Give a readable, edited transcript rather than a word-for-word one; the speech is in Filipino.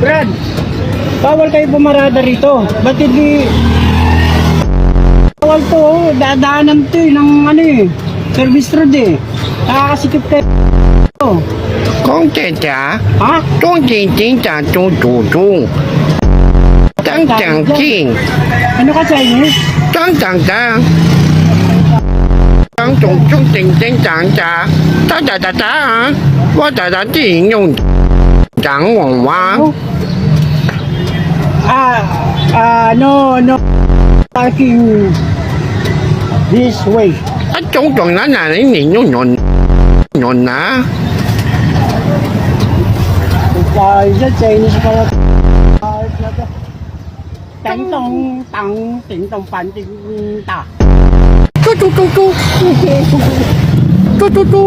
Brad, bawal kayo pumarada rito. Ba't hindi... Bawal to, oh. Dadaanan to ng ano eh. Service road eh. Nakakasikip kayo. Kung teta, Ha? kung titinta tututu. Tang tang ting. Ano ka Chinese? Tang tang tang. Tang tung tung ting ting tang ta. Ta ta ta ta. Wo ta ta ting yung tang wang wang. No. Parking this way. At chung chung na na ni nyon nyon. Nyon na. Isa Chinese pala. Tang tong tang ting tong pan ting ta. Tu tu tu tu. Tu tu tu.